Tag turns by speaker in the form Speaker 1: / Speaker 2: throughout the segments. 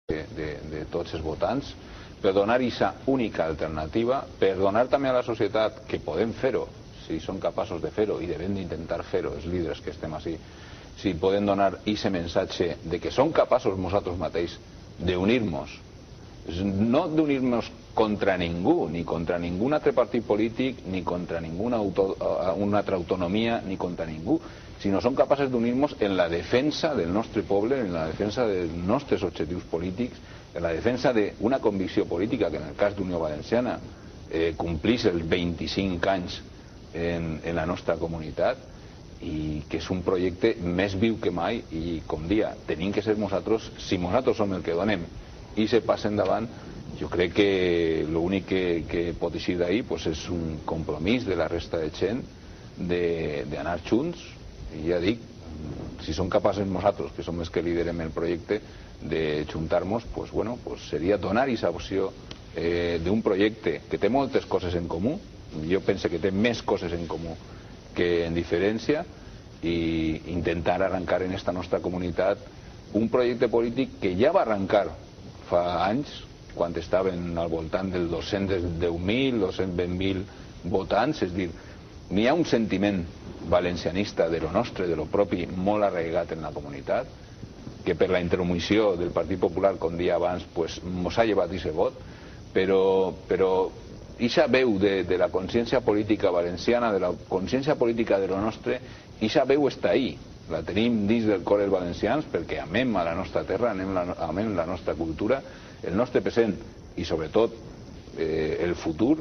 Speaker 1: de tots els votants, per donar aquesta única alternativa, per donar també a la societat que podem fer-ho, si som capaços de fer-ho i devem d'intentar fer-ho, els líders que estem així, si podem donar aquest missatge de que som capaços nosaltres mateixos d'unir-nos, no d'unir-nos contra ningú, ni contra ningun altre partit polític, ni contra ninguna altra autonomia, ni contra ningú, sinó som capaces d'unir-nos en la defensa del nostre poble, en la defensa dels nostres objectius polítics, en la defensa d'una convicció política que en el cas d'Unió Valenciana complís els 25 anys en la nostra comunitat i que és un projecte més viu que mai i, com dia, tenim que ser nosaltres, si nosaltres som el que donem i se passa endavant, jo crec que l'únic que pot eixir d'ahir és un compromís de la resta de gent d'anar junts i ja dic, si som capaces nosaltres, que som els que liderem el projecte, de juntar-nos, seria donar aquesta opció d'un projecte que té moltes coses en comú, jo penso que té més coses en comú que en diferència, i intentar arrencar en esta nostra comunitat un projecte polític que ja va arrencar fa anys, quan estaven al voltant del 210.000, 220.000 votants, és a dir, n'hi ha un sentiment valencianista de lo nostre, de lo propi, molt arraigat en la comunitat, que per la intromissió del Partit Popular, com dia abans, mos ha llevat aquest vot, però aquesta veu de la consciència política valenciana, de la consciència política de lo nostre, aquesta veu està ahí, la tenim dins del cor dels valencians, perquè amem a la nostra terra, amem la nostra cultura, el nostre present i sobretot el futur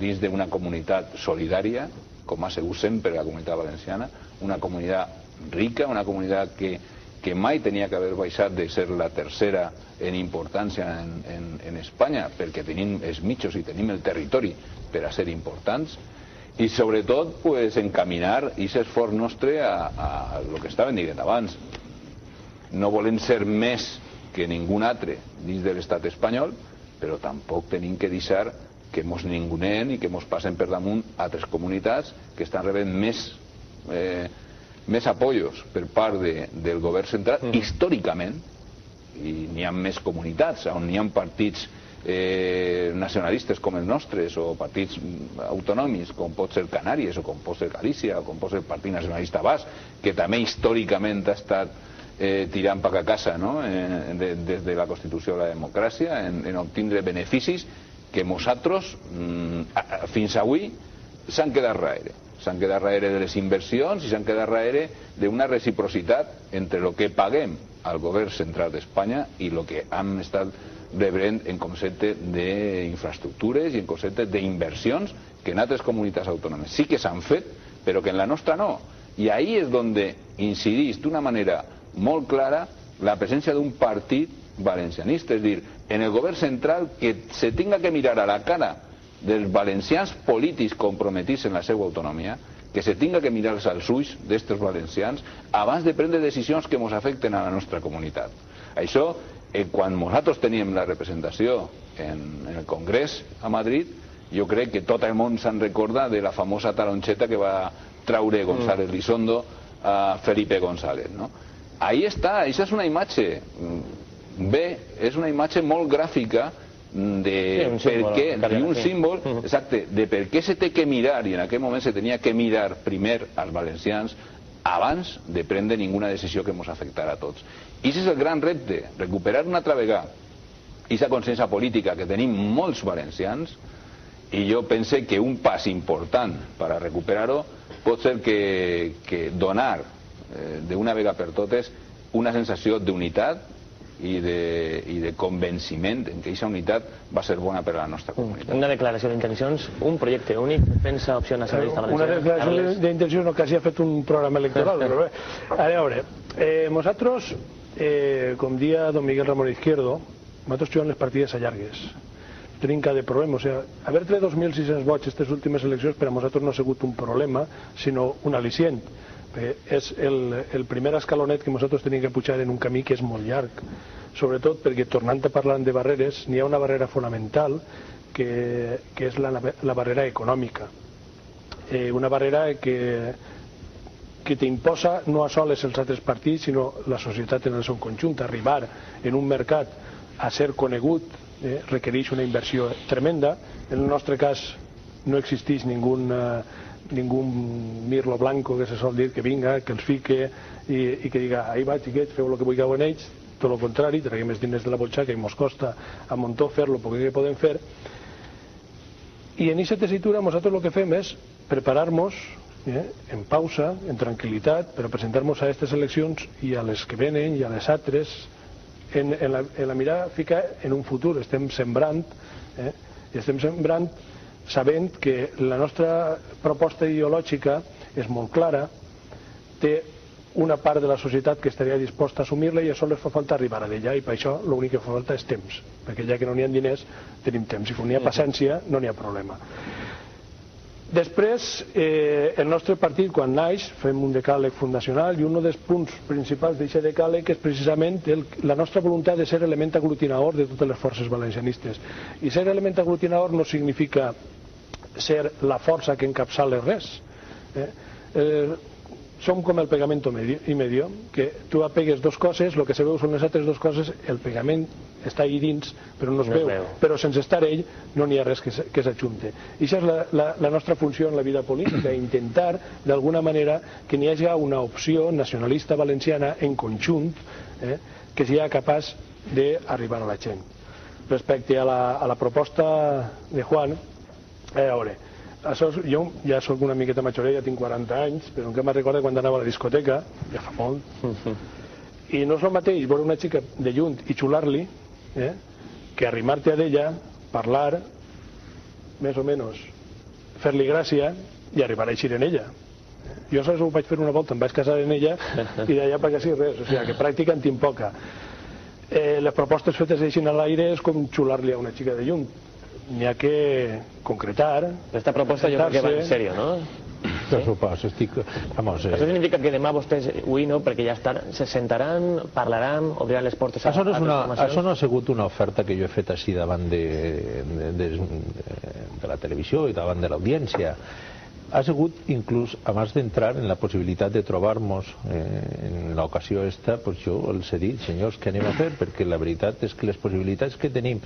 Speaker 1: dins d'una comunitat solidària, com ha sigut sempre la comunitat valenciana, una comunitat rica, una comunitat que mai tenia que haver baixat de ser la tercera en importància en Espanya, perquè tenim els mitjos i tenim el territori per a ser importants, i sobretot encaminar aquest esforç nostre a el que estaven dient abans. No volem ser més que ningú altre dins de l'estat espanyol, però tampoc tenim que deixar que mos ningunen i que mos passen per damunt altres comunitats que estan rebent més apoyos per part del govern central, històricament, i n'hi ha més comunitats on n'hi ha partits nacionalistes com els nostres, o partits autonòmics com pot ser Canàries, o com pot ser Galícia, o com pot ser el Partit Nacionalista Basc, que també històricament ha estat tirant per a casa des de la Constitució de la democràcia en obtindre beneficis que nosaltres fins avui s'han quedat darrere. S'han quedat darrere de les inversions i s'han quedat darrere d'una reciprocitat entre el que paguem al govern central d'Espanya i el que hem estat rebent en concepte d'infraestructures i en concepte d'inversions que en altres comunitats autònomes sí que s'han fet, però que en la nostra no. I ahí és on incideix d'una manera molt clara la presència d'un partit valencianista, és a dir, en el govern central que se tinga que mirar a la cara dels valencians polítics comprometits en la seva autonomia, que se tinga que mirar als ulls d'estos valencians abans de prendre decisions que ens afecten a la nostra comunitat. Això, quan nosaltres teníem la representació en el Congrés a Madrid, jo crec que tot el món se'n recorda de la famosa taronxeta que va traure González Lizondo a Felipe González. Ahí està, això és una imatge és una imatge molt gràfica un símbol exacte de per què se té que mirar, i en aquell moment se tenia que mirar primer als valencians abans de prendre ninguna decisió que ens afectara a tots. I aquest és el gran repte, recuperar una altra vegada aquesta consciència política que tenim molts valencians, i jo pense que un pas important per a recuperar-ho pot ser que donar d'una vegada per totes una sensació d'unitat i de convenciment en que aquesta unitat va ser bona per a la nostra comunitat.
Speaker 2: Una declaració d'intencions, un projecte únic, defensa opció nacionalista valenciana.
Speaker 3: Una declaració d'intencions no, quasi ha fet un programa electoral, però bé. A veure, nosaltres, com dia don Miguel Ramón Izquierdo, nosaltres jugem les partides a llargues. Tenim cada problema, o sigui, haver tret 2.600 vots aquestes últimes eleccions per a nosaltres no ha sigut un problema, sinó un al·licient. És el primer escalonet que nosaltres tenim que pujar en un camí que és molt llarg, sobretot perquè, tornant a parlar de barreres, n'hi ha una barrera fonamental que és la barrera econòmica, una barrera que t'imposa no a soles els altres partits sinó la societat en el seu conjunt, arribar en un mercat a ser conegut requereix una inversió tremenda. En el nostre cas no existeix ningú mirlo blanco, que se sol dir, que vinga, que els fique i que diga, ahí va, xiquets, feu el que vulgueu en ells. Tot el contrari, traiem els diners de la butxaca i ens costa a muntó fer-lo perquè podem fer. I en aquesta tessitura nosaltres el que fem és preparar-nos en pausa, en tranquil·litat, per a presentar-nos a aquestes eleccions i a les que venen i a les altres, en la mirada fica en un futur. Estem sembrant, sabent que la nostra proposta ideològica és molt clara, té una part de la societat que estaria disposta a assumir-la i això li fa falta arribar a ella, i per això l'únic que fa falta és temps, perquè ja que no n'hi ha diners tenim temps, i quan n'hi ha paciència no n'hi ha problema. Després, el nostre partit, quan naix, fem un decàleg fundacional i un dels punts principals d'aquest decàleg és precisament la nostra voluntat de ser element aglutinador de totes les forces valencianistes. I ser element aglutinador no significa ser la força que encapçala res. Som com el pegamento y medio, que tu apegues dos coses, el que se veu són les altres dues coses, el pegament està ahí dins, però no es veu, però sense estar ell no n'hi ha res que s'ajunte. I això és la nostra funció en la vida política, intentar d'alguna manera que n'hi hagi una opció nacionalista valenciana en conjunt que sigui capaç d'arribar a la gent. Respecte a la proposta de Juan, a veure, jo ja soc una miqueta majoreta, ja tinc 40 anys, però encara me'n recordo quan anava a la discoteca, ja fa molt, i no és el mateix veure una xica de lluny i xular-li que arrimar-te a ella, parlar, més o menys, fer-li gràcia i arribar a eixir en ella. Jo sols ho vaig fer una volta, em vaig casar en ella i d'allà per quasi res, o sigui que pràctica en tinc poca. Les propostes fetes així a l'aire és com xular-li a una xica de lluny. N'hi ha que concretar.
Speaker 2: Esta proposta jo crec que va en sèrio, no?
Speaker 4: Per suposo, estic...
Speaker 2: Això significa que demà vostès, avui no, perquè ja se sentaran, parlaran, obriran les portes a altres formacions?
Speaker 4: Això no ha sigut una oferta que jo he fet així davant de la televisió i davant de l'audiència. Ha sigut inclús, abans d'entrar en la possibilitat de trobar-nos en l'ocasió esta, doncs jo els he dit, senyors, què anem a fer? Perquè la veritat és que les possibilitats que tenim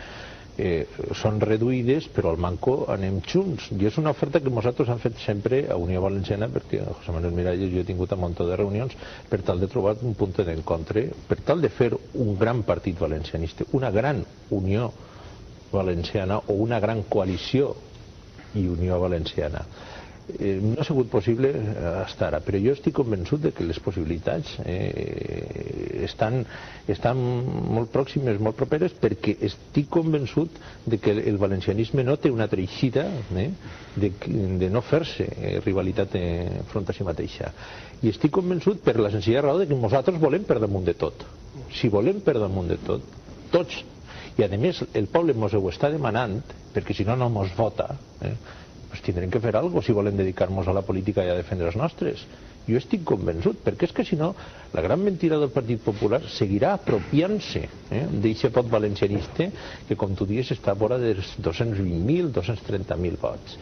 Speaker 4: són reduïdes, però al manco anem junts. I és una oferta que nosaltres hem fet sempre a Unió Valenciana, perquè José Manuel Miralles jo he tingut un munt de reunions per tal de trobar un punt d'encontre, per tal de fer un gran partit valencianista, una gran Unió Valenciana o una gran coalició i Unió Valenciana. No ha sigut possible fins ara, però jo estic convençut de que les possibilitats estan molt pròximes, molt properes, perquè estic convençut de que el valencianisme no té una altra eixida de no fer-se rivalitat enfront a si mateixa. I estic convençut per la senzilla raó de que nosaltres volem per damunt de tot. Si volem per damunt de tot, tots, i a més el poble ens ho està demanant, perquè si no no ens vota, doncs tindrem que fer alguna cosa si volem dedicar-nos a la política i a defendre els nostres. Jo estic convençut, perquè és que si no la gran mentira del Partit Popular seguirà apropiant-se d'aquest vot valencianista que, com tu dius, està a vora dels 220.000, 230.000 vots.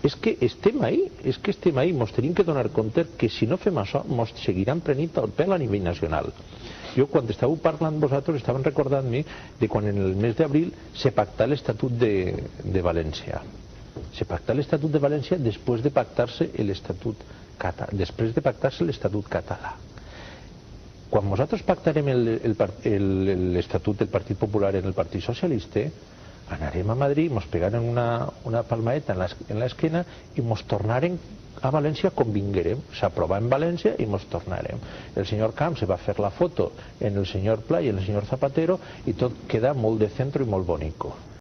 Speaker 4: És que estem ahí, ens tenim que donar compte que si no fem això ens seguiran prenent el pèl a nivell nacional. Jo quan estàveu parlant vosaltres estaven recordant-me de quan en el mes d'abril se pactà l'Estatut de València. Se pactà l'Estatut de València després de pactar-se l'Estatut català. Quan nosaltres pactarem l'Estatut del Partit Popular en el Partit Socialista, anarem a Madrid, ens pegarem una palmaeta en l'esquena i ens tornarem a València com vinguerem. S'aprova en València i ens tornarem. El senyor Camps se va fer la foto en el senyor Pla i en el senyor Zapatero i tot queda molt de centro i molt bonico.